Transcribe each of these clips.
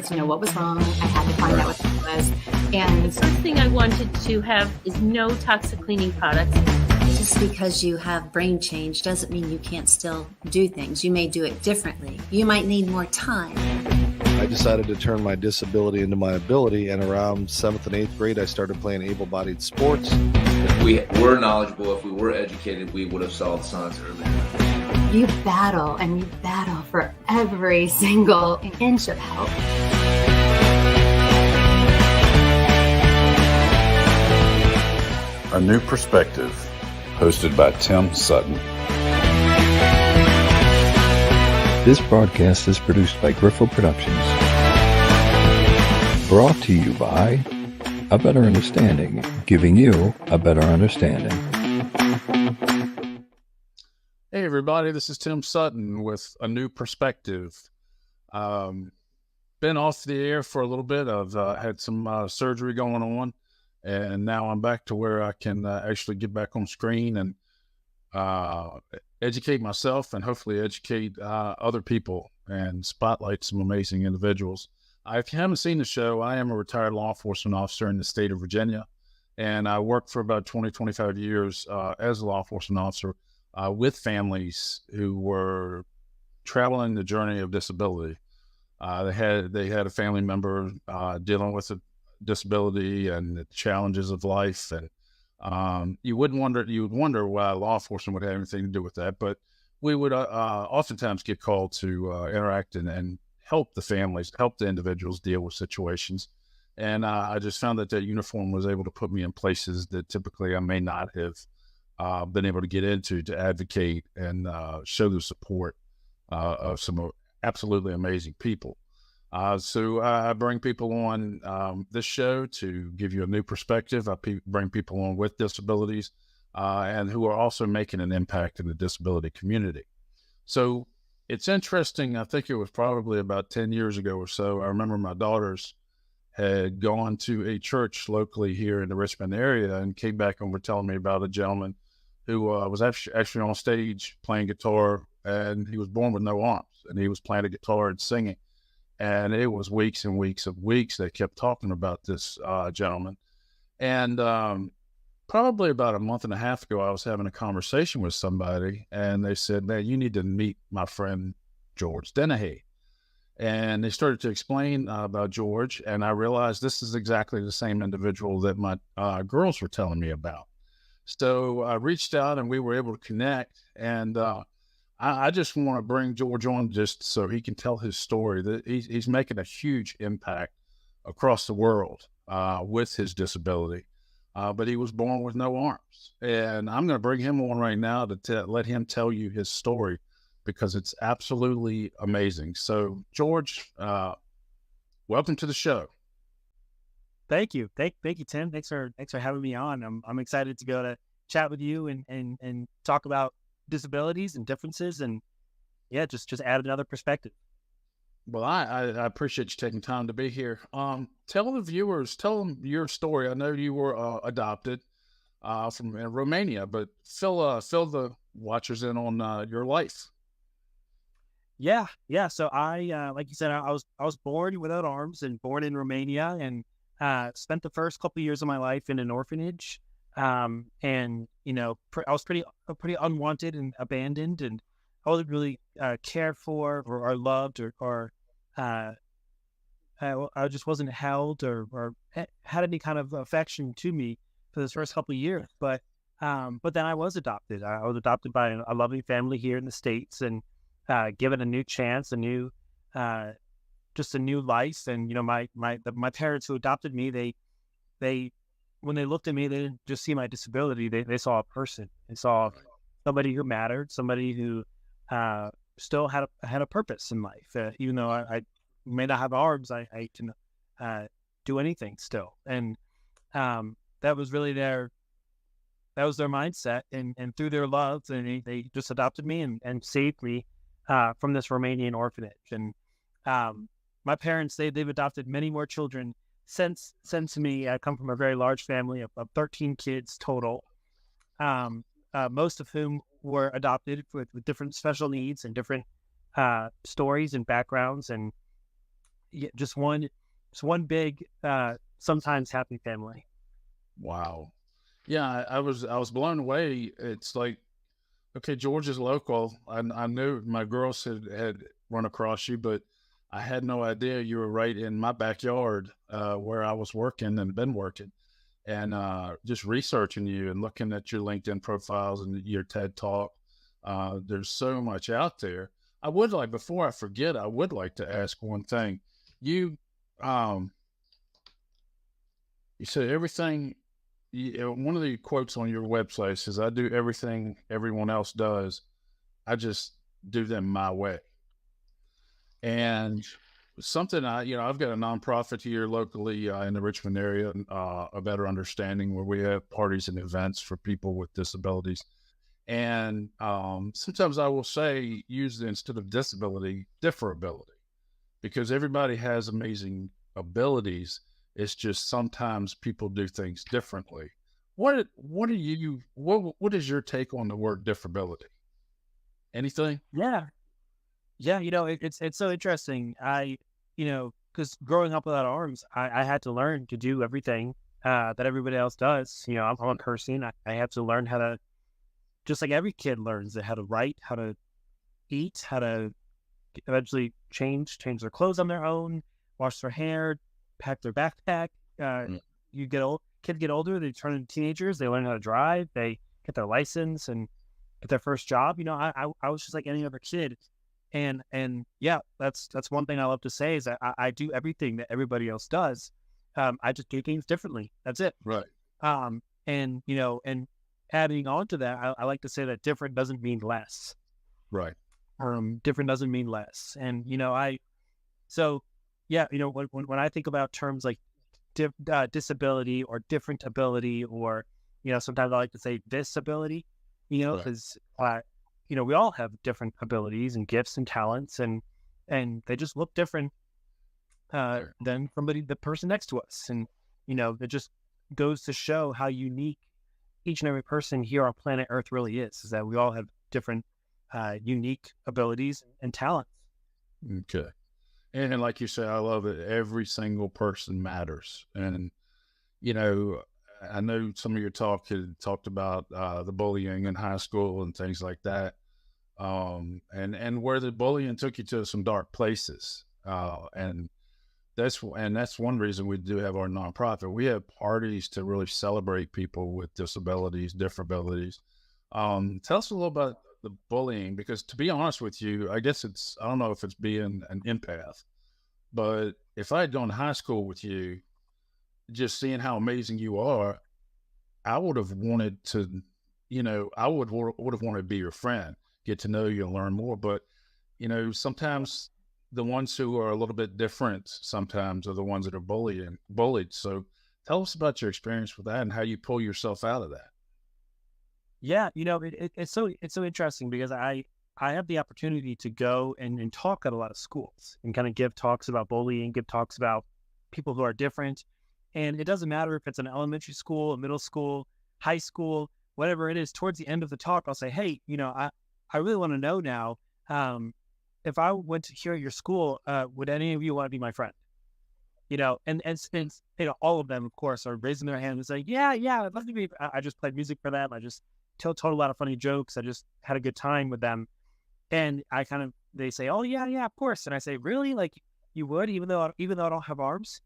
to know what was wrong. I had to find out what it was. And the first thing I wanted to have is no toxic cleaning products. Just because you have brain change doesn't mean you can't still do things. You may do it differently. You might need more time. I decided to turn my disability into my ability, and around 7th and 8th grade, I started playing able-bodied sports. If we were knowledgeable, if we were educated, we would have solved science earlier. You battle and you battle for every single inch of help. A New Perspective, hosted by Tim Sutton. This broadcast is produced by Griffo Productions. Brought to you by A Better Understanding, giving you a better understanding. Hey everybody, this is Tim Sutton with A New Perspective. Been off the air for a little bit. I've had some surgery going on, and now I'm back to where I can actually get back on screen and educate myself and hopefully educate other people and spotlight some amazing individuals. If you haven't seen the show, I am a retired law enforcement officer in the state of Virginia, and I worked for about 25 years as a law enforcement officer with families who were traveling the journey of disability. They had a family member dealing with a disability and the challenges of life, and you would wonder why law enforcement would have anything to do with that, but we would oftentimes get called to interact and help the families, help the individuals deal with situations. And I just found that uniform was able to put me in places that typically I may not have been able to get into to advocate and show the support of some absolutely amazing people. So I bring people on this show to give you a new perspective. I bring people on with disabilities and who are also making an impact in the disability community. So it's interesting. I think it was probably about 10 years ago or so. I remember my daughters had gone to a church locally here in the Richmond area and came back and were telling me about a gentleman who was actually on stage playing guitar, and he was born with no arms, and he was playing the guitar and singing. And it was weeks and weeks of weeks they kept talking about this gentleman. And probably about a month and a half ago, I was having a conversation with somebody, and they said, "Man, you need to meet my friend George Dennehy." And they started to explain about George, and I realized this is exactly the same individual that my girls were telling me about. So I reached out, and we were able to connect, and I just want to bring George on just so he can tell his story. That he's making a huge impact across the world with his disability, but he was born with no arms. And I'm going to bring him on right now to let him tell you his story, because it's absolutely amazing. So George, welcome to the show. Thank you. Thank you, Tim. Thanks for having me on. I'm excited to be able to chat with you and talk about disabilities and differences, and just add another perspective. Well, I appreciate you taking time to be here. Tell the viewers, tell them your story. I know you were adopted from Romania, but fill the watchers in on your life. Yeah. So I, like you said, I was born without arms and born in Romania, and spent the first couple of years of my life in an orphanage. And I was pretty unwanted and abandoned, and I wasn't really cared for or loved or I just wasn't held or had any kind of affection to me for this first couple of years. But then I was adopted. I was adopted by a loving family here in the States, and given a new chance, just a new life. And my parents who adopted me, they when they looked at me, they didn't just see my disability. They saw a person. They saw somebody who mattered, somebody who still had a purpose in life. Even though I may not have arms, I can do anything still. And that was really their mindset. And through their love, they just adopted me and saved me from this Romanian orphanage. And my parents, they've adopted many more children since me. I come from a very large family of 13 kids total, most of whom were adopted with different special needs and different stories and backgrounds. And just one big, sometimes happy family. Wow. Yeah, I was blown away. It's like, okay, Georgia's local. I knew my girls had run across you, but I had no idea you were right in my backyard, where I was working and been working. And just researching you and looking at your LinkedIn profiles and your TED Talk. There's so much out there. I would like, before I forget, I would like to ask one thing. You, um, you said everything. One of the quotes on your website says, "I do everything everyone else does. I just do them my way." And something I've got a nonprofit here locally in the Richmond area, A Better Understanding, where we have parties and events for people with disabilities. And sometimes I will say, use instead of disability, differability, because everybody has amazing abilities. It's just sometimes people do things differently. What is your take on the word differability? Anything? Yeah. Yeah. It's so interesting. Because growing up without arms, I had to learn to do everything that everybody else does. I'm a person. I had to learn how to, just like every kid learns, how to write, how to eat, how to eventually change their clothes on their own, wash their hair, pack their backpack. Kids get older, they turn into teenagers, they learn how to drive, they get their license and get their first job. I was just like any other kid. And yeah, that's one thing I love to say, is that I do everything that everybody else does. I just do things differently. That's it. Right. And adding on to that, I like to say that different doesn't mean less. Right. Different doesn't mean less. And, when I think about terms like disability or different ability, or, sometimes I like to say disability, because, we all have different abilities and gifts and talents, and they just look different than the person next to us. And, it just goes to show how unique each and every person here on planet Earth really is that we all have different unique abilities and talents. Okay. And like you said, I love it. Every single person matters. And, I know some of your talk had talked about the bullying in high school and things like that. And where the bullying took you to some dark places. And that's one reason we do have our nonprofit. We have parties to really celebrate people with disabilities, different abilities. Tell us a little about the bullying, because to be honest with you, I guess I don't know if it's being an empath, but if I had gone to high school with you, just seeing how amazing you are, I would have wanted to, I would have wanted to be your friend, get to know you and learn more. But, sometimes the ones who are a little bit different sometimes are the ones that are bullied. So tell us about your experience with that and how you pull yourself out of that. Yeah, it's so interesting, because I have the opportunity to go and talk at a lot of schools and kind of give talks about bullying, give talks about people who are different. And it doesn't matter if it's an elementary school, a middle school, high school, whatever it is. Towards the end of the talk, I'll say, hey, I really want to know now, if I went to here at your school, would any of you want to be my friend? And all of them, of course, are raising their hand and saying, yeah, I'd love to be. I just played music for them. I just told a lot of funny jokes. I just had a good time with them. And they say, oh yeah, of course. And I say, really? Like, you would, even though I don't have arms?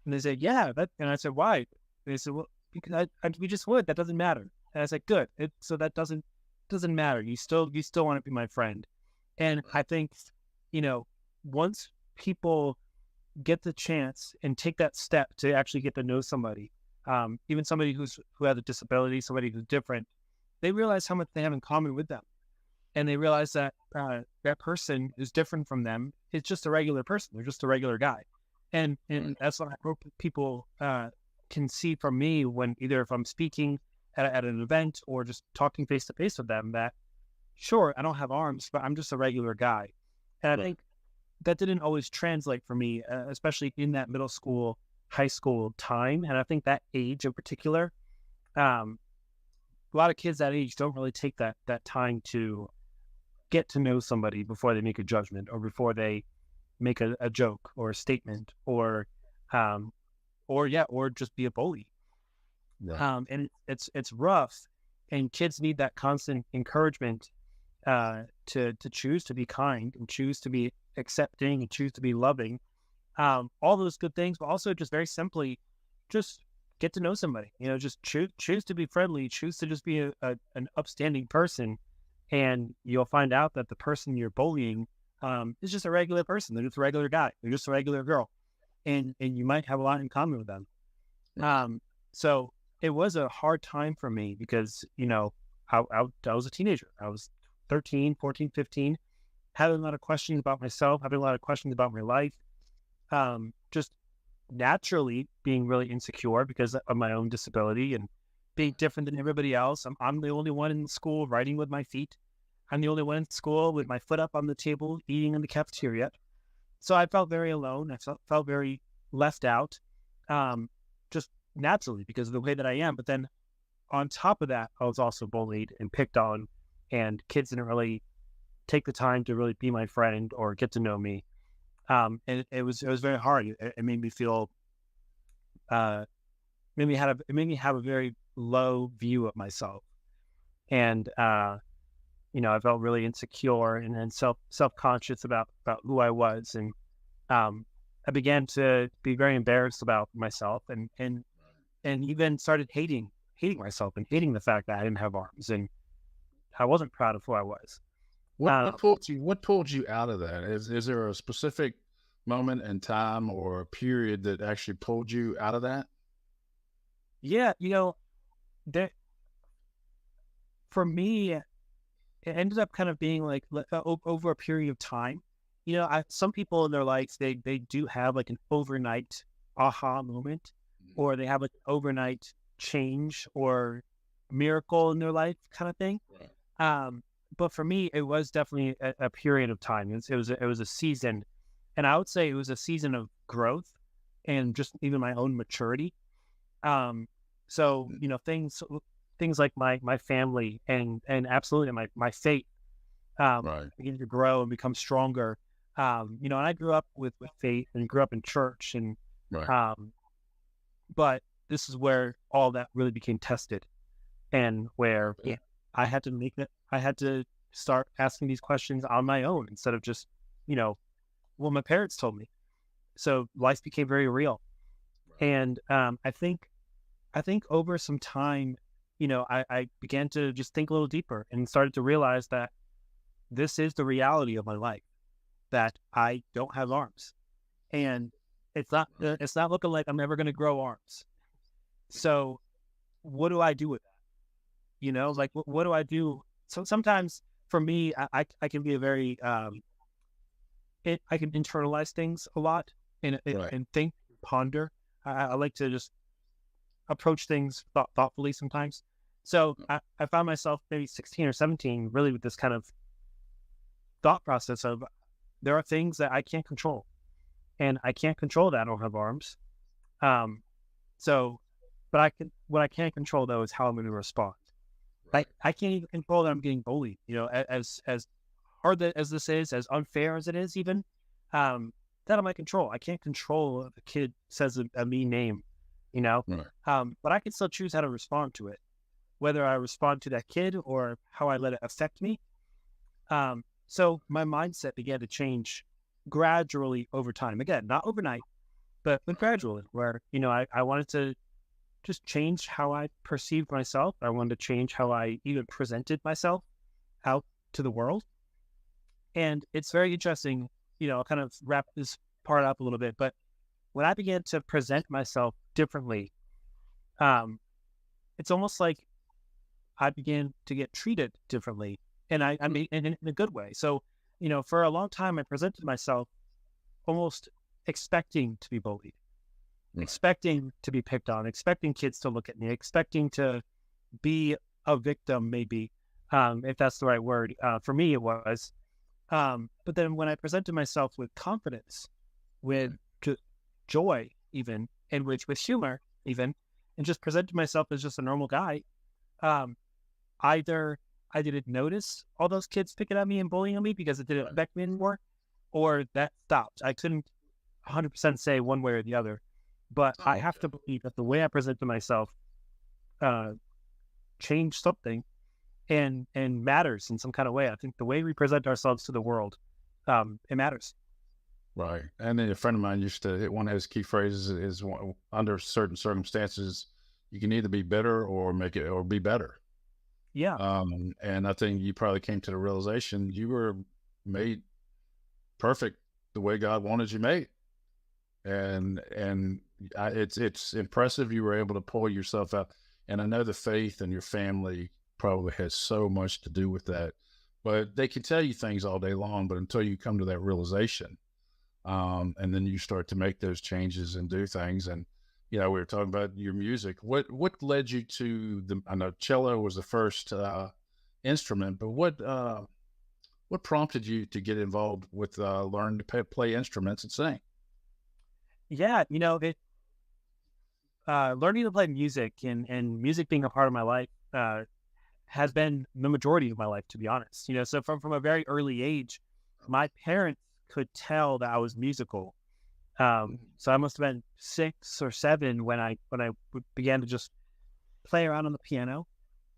And they say, yeah. And I said, why? And they said, well, because we just would. That doesn't matter. And I said, good. So that doesn't matter. You still want to be my friend. And I think, once people get the chance and take that step to actually get to know somebody, even somebody who has a disability, somebody who's different, they realize how much they have in common with them. And they realize that that person is different from them. It's just a regular person. They're just a regular guy. And that's what I hope people can see from me, when either if I'm speaking at an event or just talking face to face with them, that sure, I don't have arms, but I'm just a regular guy. And I think that didn't always translate for me, especially in that middle school, high school time. And I think that age in particular, a lot of kids that age don't really take that time to get to know somebody before they make a judgment, or before they, make a joke or a statement or just be a bully. Right. And it's rough, and kids need that constant encouragement to choose to be kind and choose to be accepting and choose to be loving. All those good things, but also just very simply, just get to know somebody. Just choose to be friendly, choose to just be an upstanding person, and you'll find out that the person you're bullying is just a regular person. They're just a regular guy. They're just a regular girl, and you might have a lot in common with them. So it was a hard time for me because I was a teenager. I was 13, 14, 15, having a lot of questions about myself, having a lot of questions about my life. Just naturally being really insecure because of my own disability and being different than everybody else. I'm the only one in school writing with my feet. I'm the only one in school with my foot up on the table, eating in the cafeteria. So I felt very alone. I felt very left out, just naturally because of the way that I am. But then on top of that, I was also bullied and picked on, and kids didn't really take the time to really be my friend or get to know me. And it was very hard. It made me feel, it made me have a very low view of myself, and I felt really insecure and self-conscious about who I was, and I began to be very embarrassed about myself, and even started hating myself and hating the fact that I didn't have arms, and I wasn't proud of who I was. What pulled you out of that? Is there a specific moment in time or a period that actually pulled you out of that? Yeah, there, for me, it ended up kind of being like over a period of time. Some people in their lives, they do have like an overnight aha moment, or they have like an overnight change or miracle in their life kind of thing. Right. But for me, it was definitely a period of time. It was a season, and I would say it was a season of growth and just even my own maturity. So things like my family and absolutely my faith began to grow and become stronger. And I grew up with faith and grew up in church, and but this is where all that really became tested, and where I had to start asking these questions on my own instead of just what my parents told me. So life became very real, and I think over some time, I began to just think a little deeper and started to realize that this is the reality of my life, that I don't have arms, and it's not looking like I'm ever going to grow arms. So what do I do with that? Like what do I do? So sometimes for me, I can be a very, I can internalize things a lot and think, ponder. I like to just approach things thoughtfully sometimes. So I found myself maybe 16 or 17 really with this kind of thought process of there are things that I can't control, and I can't control that I don't have arms. But what I can control though is how I'm going to respond. I can't even control that I'm getting bullied, as hard as this is, as unfair as it is even, that I might control. I can't control if a kid says a mean name, but I can still choose how to respond to it, whether I respond to that kid or how I let it affect me. So my mindset began to change gradually over time. Again, not overnight, but gradually, where, I wanted to just change how I perceived myself. I wanted to change how I even presented myself out to the world. And it's very interesting, I'll kind of wrap this part up a little bit, but when I began to present myself differently, it's almost like I began to get treated differently, and I mean, in a good way. So, for a long time, I presented myself almost expecting to be bullied, expecting to be picked on, expecting kids to look at me, expecting to be a victim, maybe, if that's the right word. For me, it was. But then when I presented myself with confidence, with joy, even, and with humor, even, and just presented myself as just a normal guy, either I didn't notice all those kids picking at me and bullying me because it didn't affect me anymore, or that stopped. I couldn't 100% say one way or the other, but I have to believe that the way I present to myself change something and matters in some kind of way. I think the way we present ourselves to the world, it matters. Right. And then a friend of mine used to, one of his key phrases is under certain circumstances, you can either be better or make it or be better. Yeah. And I think you probably came to the realization you were made perfect the way God wanted you made. And it's impressive you were able to pull yourself out. And I know the faith and your family probably has so much to do with that. But they can tell you things all day long, but until you come to that realization, and then you start to make those changes and do things. And we were talking about your music. What led you to I know cello was the first instrument, but what prompted you to get involved with learning to play instruments and sing? Yeah, learning to play music and music being a part of my life has been the majority of my life, to be honest. So from a very early age, my parents could tell that I was musical. So I must have been 6 or 7 when I began to just play around on the piano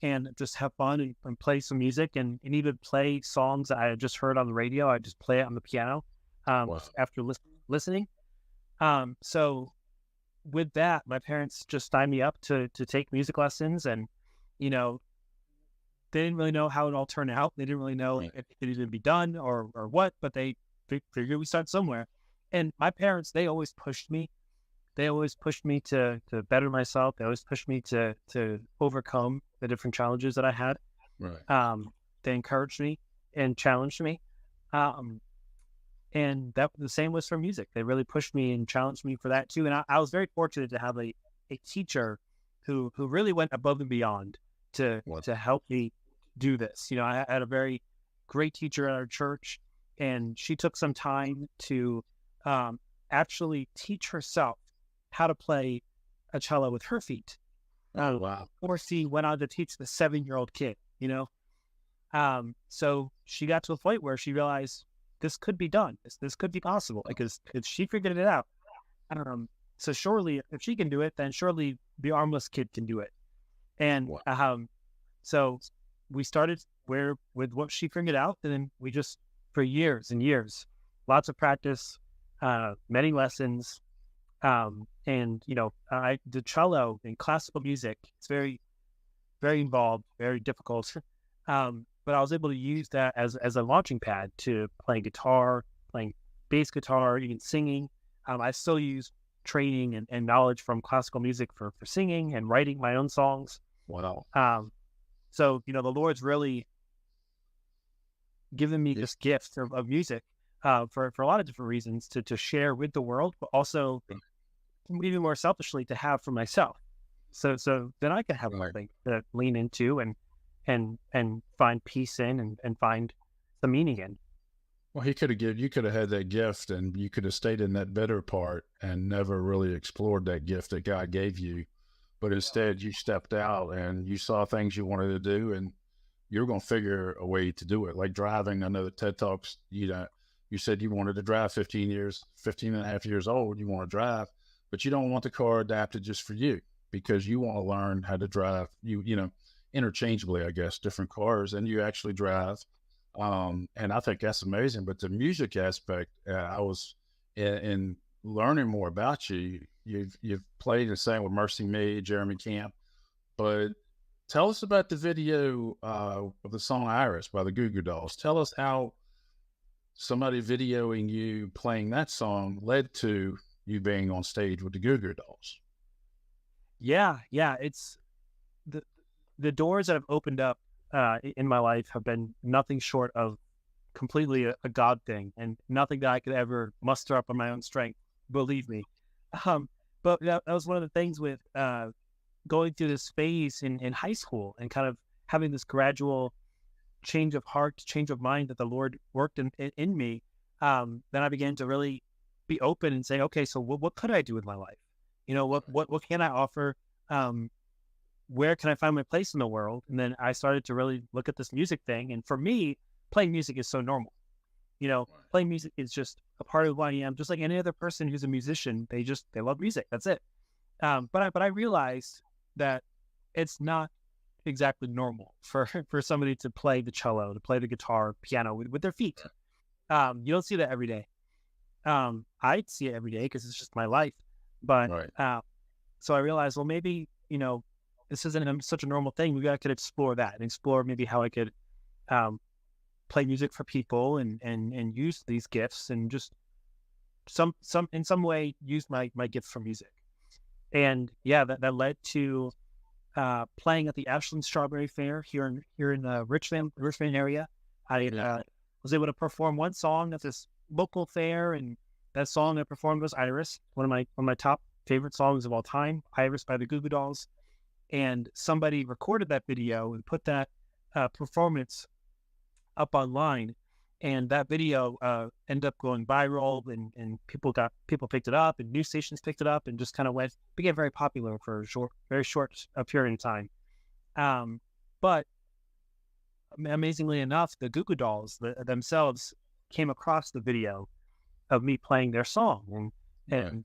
and just have fun and play some music and even play songs that I had just heard on the radio. I just play it on the piano after listening. So with that, my parents just signed me up to take music lessons, and they didn't really know how it all turned out. They didn't really know if it could even be done or what, but they figured we start somewhere. And my parents, they always pushed me. They always pushed me to better myself. They always pushed me to overcome the different challenges that I had. Right. They encouraged me and challenged me. And that the same was for music. They really pushed me and challenged me for that too. And I was very fortunate to have a teacher who really went above and beyond to help me do this. I had a very great teacher at our church, and she took some time to actually teach herself how to play a cello with her feet. Oh, wow. Or she went on to teach the 7-year-old kid, So she got to a point where she realized this could be done. This could be possible because she figured it out. So surely if she can do it, then surely the armless kid can do it. And so we started with what she figured out, and then we just, for years and years, lots of practice, many lessons, and the cello in classical music, it's very, very involved, very difficult. But I was able to use that as a launching pad to playing guitar, playing bass guitar, even singing. I still use training and knowledge from classical music for singing and writing my own songs. Wow. So, the Lord's really given me this gift of music for a lot of different reasons to share with the world, but also even more selfishly to have for myself. So then I can have something to lean into and find peace in and find some meaning in. Well, you could have had that gift, and you could have stayed in that bitter part and never really explored that gift that God gave you. But instead you stepped out and you saw things you wanted to do, and you're going to figure a way to do it. Like driving. I know the TED Talks, you said you wanted to drive 15 and a half years old. You want to drive, but you don't want the car adapted just for you, because you want to learn how to drive, interchangeably, I guess, different cars, and you actually drive. And I think that's amazing. But the music aspect, I was in learning more about you. You've played and sang with Mercy Me, Jeremy Camp, but tell us about the video of the song Iris by the Goo Goo Dolls. Tell us how somebody videoing you playing that song led to you being on stage with the Goo Goo Dolls. Yeah. It's the doors that have opened up in my life have been nothing short of completely a God thing, and nothing that I could ever muster up on my own strength, believe me. But that was one of the things with going through this phase in high school and kind of having this gradual change of heart, change of mind that the Lord worked in me. Then I began to really be open and say, okay, so what could I do with my life? What can I offer? Where can I find my place in the world? And then I started to really look at this music thing. And for me, playing music is so normal. playing music is just a part of who I am. Just like any other person who's a musician, they love music. That's it. But I realized that it's not exactly normal for somebody to play the cello, to play the guitar, piano with their feet. You don't see that every day. I see it every day because it's just my life. But so I realized, well, maybe this isn't such a normal thing. Maybe I could explore that and explore maybe how I could play music for people and use these gifts and just in some way use my gift for music. And that led to playing at the Ashland Strawberry Fair here in Richmond area. I was able to perform one song at this local fair, and that song I performed was Iris, one of my top favorite songs of all time, Iris by the Goo Goo Dolls. And somebody recorded that video and put that performance up online, and that video ended up going viral, and people picked it up, and news stations picked it up, and just kind of became very popular for a very short period of time. But amazingly enough, the Goo Goo Dolls themselves came across the video of me playing their song, and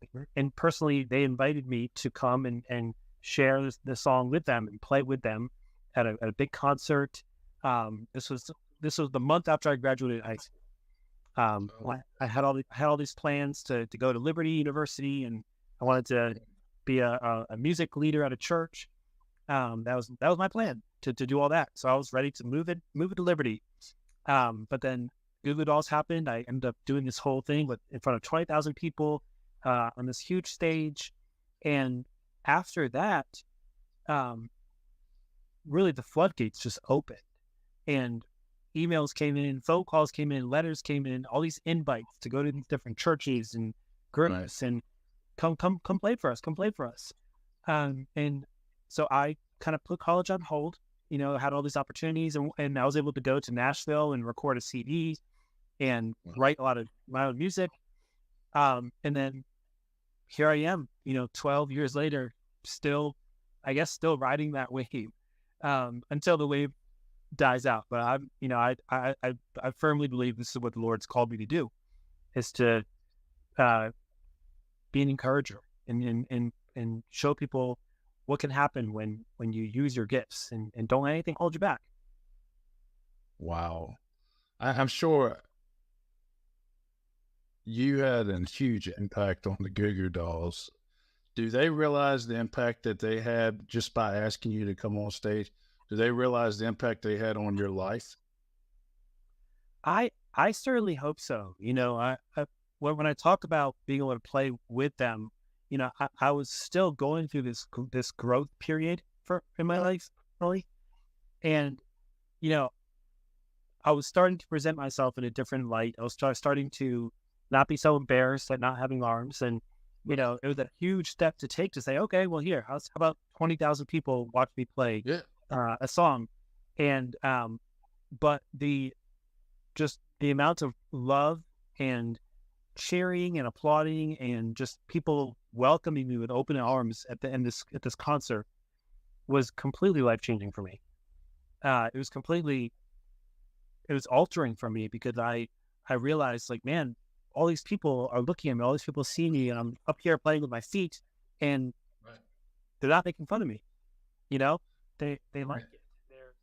personally, they invited me to come and share the song with them and play with them at a big concert. This was the month after I graduated high school. I had all these plans to go to Liberty University, and I wanted to be a music leader at a church. That was my plan to do all that. So I was ready to move it to Liberty. But then Goo Goo Dolls happened. I ended up doing this whole thing in front of 20,000 people on this huge stage. And after that, really the floodgates just opened, and emails came in, phone calls came in, letters came in, all these invites to go to these different churches and groups and come play for us. And so I kind of put college on hold, had all these opportunities, and I was able to go to Nashville and record a CD and write a lot of my own music. And then here I am, 12 years later, still riding that wave, until the wave dies out. But I firmly believe this is what the Lord's called me to do, is to be an encourager and show people what can happen when you use your gifts, and don't let anything hold you back. Wow. I'm sure you had a huge impact on the Goo Goo Dolls. Do they realize the impact that they had just by asking you to come on stage? Do they realize the impact they had on your life? I certainly hope so. When I talk about being able to play with them, I was still going through this growth period in my life, really. And, I was starting to present myself in a different light. I was starting to not be so embarrassed at not having arms. And, it was a huge step to take to say, okay, well, how about 20,000 people watch me play a song? And, but the amount of love and cheering and applauding and just people welcoming me with open arms at this concert was completely life-changing for me. It was altering for me, because I realized, like, man, all these people are looking at me, all these people see me, and I'm up here playing with my feet, and they're not making fun of me. They like it.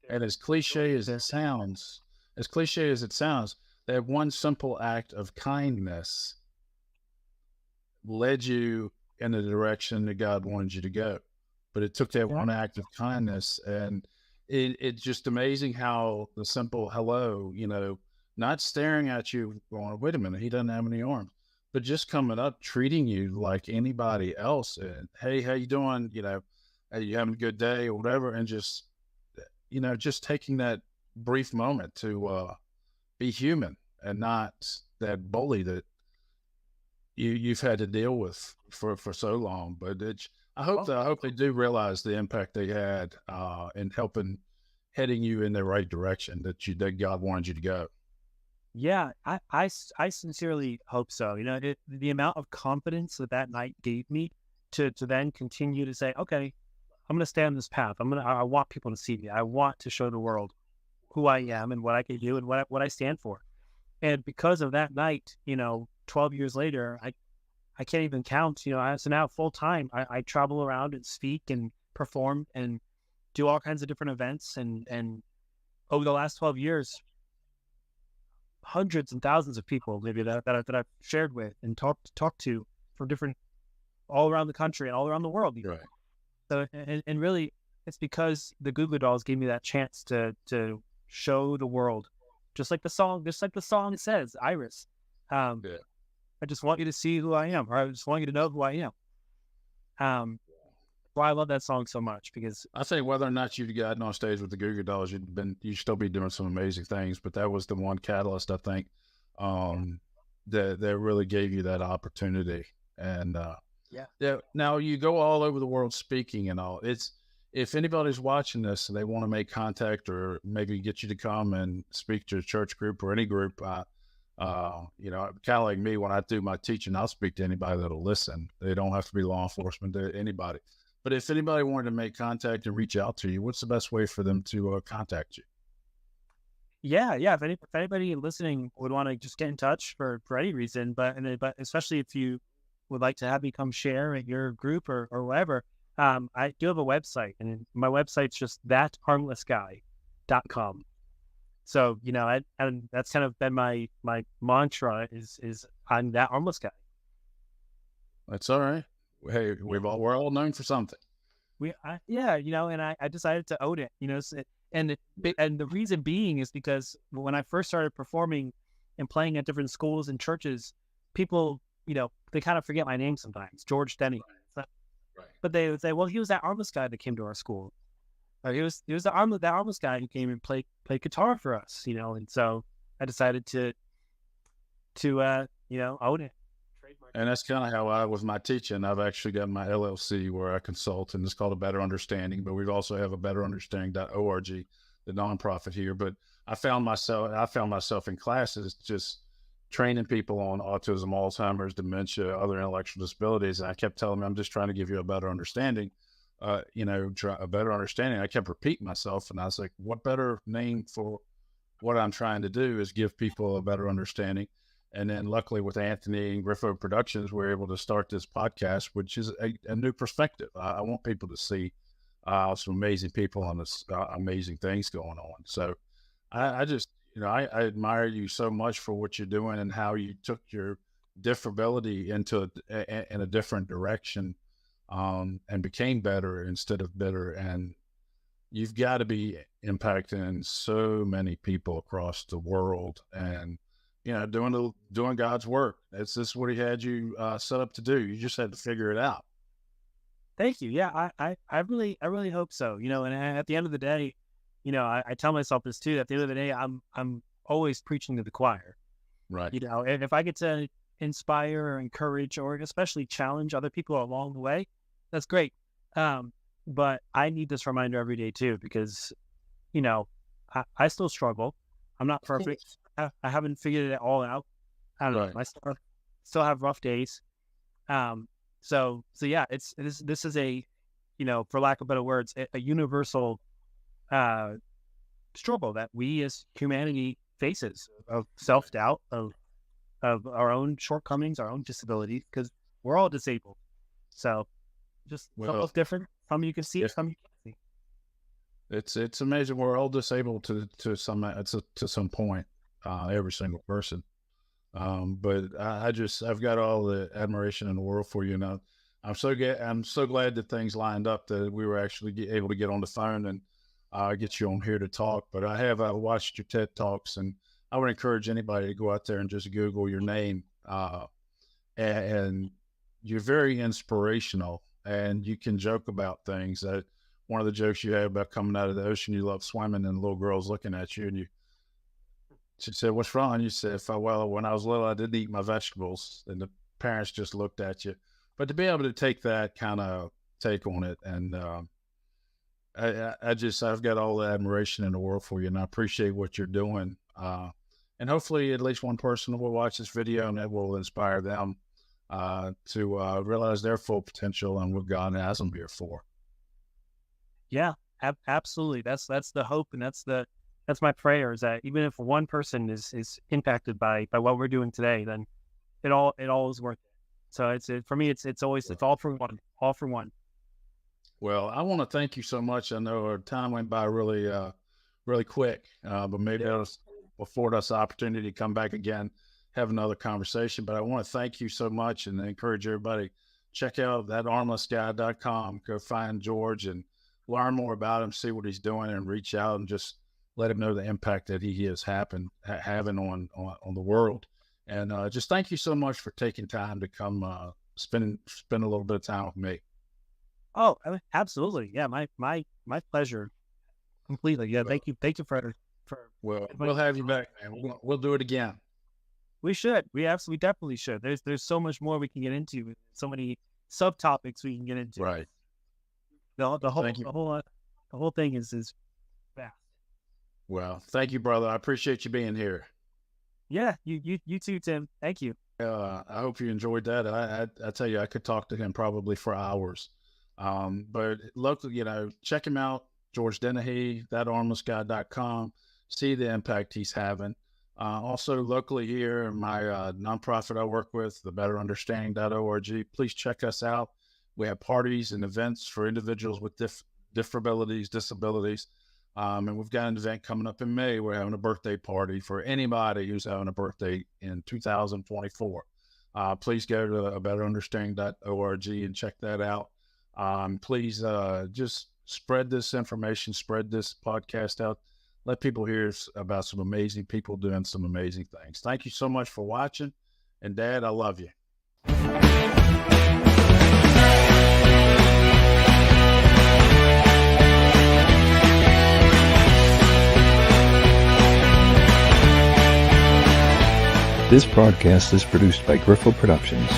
And as cliche as it sounds, that one simple act of kindness led you in the direction that God wanted you to go. But it took that one act of kindness, and it's just amazing how the simple hello, not staring at you going, wait a minute, he doesn't have any arms, but just coming up, treating you like anybody else. And, hey, how you doing? Are you having a good day or whatever? And just, just taking that brief moment to be human and not that bully that you've had to deal with for so long. But I hope they do realize the impact they had in heading you in the right direction that God wanted you to go. Yeah, I sincerely hope so. The amount of confidence that night gave me to then continue to say, okay, I'm going to stay on this path. I want people to see me. I want to show the world who I am and what I can do and what I stand for. And because of that night, 12 years later, I can't even count, so now full time, I travel around and speak and perform and do all kinds of different events. And over the last 12 years, hundreds and thousands of people maybe that I've shared with and talked to from different, all around the country and all around the world. Right. So, and really it's because the Goo Goo Dolls gave me that chance to show the world, just like the song says, Iris. I just want you to see who I am, or I just want you to know who I am. Why I love that song so much, because I think whether or not you'd gotten on stage with the Goo Goo Dolls, you'd still be doing some amazing things. But that was the one catalyst, I think, that really gave you that opportunity. And yeah. Now you go all over the world speaking and all. If anybody's watching this and they want to make contact or maybe get you to come and speak to a church group or any group, kind of like me, when I do my teaching, I'll speak to anybody that'll listen. They don't have to be law enforcement, anybody. But if anybody wanted to make contact and reach out to you, what's the best way for them to contact you? Yeah. If anybody listening would want to just get in touch for any reason, but especially if you would like to have me come share at your group or whatever, I do have a website, and my website's just thatarmlessguy.com. So, and that's kind of been my mantra is I'm that armless guy. That's all right. Hey, we're all known for something. And I decided to own it, and the reason being is because when I first started performing and playing at different schools and churches, people, they kind of forget my name sometimes, George Dennehy. Right. But they would say, well, he was that armless guy that came to our school. He was that armless guy who came and played guitar for us, and so I decided to own it. And that's kind of how I, with my teaching, I've actually got my LLC where I consult, and it's called A Better Understanding, but we also have a betterunderstanding.org, the nonprofit here. But I found myself in classes just training people on autism, Alzheimer's, dementia, other intellectual disabilities. And I kept telling them, I'm just trying to give you a better understanding, a better understanding. I kept repeating myself, and I was like, what better name for what I'm trying to do is give people a better understanding. And then luckily with Anthony and Griffo Productions, we're able to start this podcast, which is a new perspective. I want people to see some amazing people and amazing things going on. So I just, I admire you so much for what you're doing and how you took your differability in a different direction, and became better instead of bitter. And you've got to be impacting so many people across the world, and doing God's work. This is what He had you set up to do. You just had to figure it out. Thank you. Yeah, I really hope so. And at the end of the day, I tell myself this too. At the end of the day, I'm always preaching to the choir. Right. And if I get to inspire or encourage or especially challenge other people along the way, that's great. But I need this reminder every day too, because I still struggle. I'm not perfect. I haven't figured it all out. I don't know. I still have rough days. So yeah, this is a, for lack of better words, a universal struggle that we as humanity faces, of self-doubt, of our own shortcomings, our own disabilities, because we're all disabled. So just something different. Some you can see, some you can't see. It's amazing. We're all disabled to some point, every single person. But I've got all the admiration in the world for you now. I'm so glad that things lined up that we were actually able to get on the phone and get you on here to talk. But I watched your TED Talks, and I would encourage anybody to go out there and just Google your name. And you're very inspirational, and you can joke about things. That one of the jokes you had about coming out of the ocean, you love swimming, and the little girl's looking at you, and she said, "What's wrong?" You said, "Well, when I was little, I didn't eat my vegetables," and the parents just looked at you. But to be able to take that kind of take on it, and I've got all the admiration in the world for you, and I appreciate what you're doing. And hopefully, at least one person will watch this video, and it will inspire them to realize their full potential and what God has them here for. Yeah, absolutely. That's the hope, and that's the that's my prayer, is that even if one person is impacted by what we're doing today, then it all is worth it. So for me, it's all for one, all for one. Well, I want to thank you so much. I know our time went by really, really quick, but maybe that'll afford us the opportunity to come back again, have another conversation. But I want to thank you so much and encourage everybody, check out that armlessguy.com. Go find George and learn more about him, see what he's doing, and reach out and just let him know the impact that he is having on the world. And just thank you so much for taking time to come spend a little bit of time with me. Oh, absolutely. Yeah, my pleasure. Completely. Yeah. Thank you for. We'll have you back, man. We'll do it again. We should. We definitely should. There's so much more we can get into. So many subtopics we can get into. Right. The whole thing is vast. Well, thank you, brother. I appreciate you being here. Yeah. You too, Tim. Thank you. I hope you enjoyed that. I tell you, I could talk to him probably for hours. But local, check him out, George Dennehy, thatarmlessguy.com. See the impact he's having. Also locally here, my nonprofit I work with, the betterunderstanding.org. Please check us out. We have parties and events for individuals with disabilities. And we've got an event coming up in May. We're having a birthday party for anybody who's having a birthday in 2024. Please go to betterunderstanding.org and check that out. Please just spread this information, spread this podcast out. Let people hear about some amazing people doing some amazing things. Thank you so much for watching. And Dad, I love you. This broadcast is produced by Griffle Productions.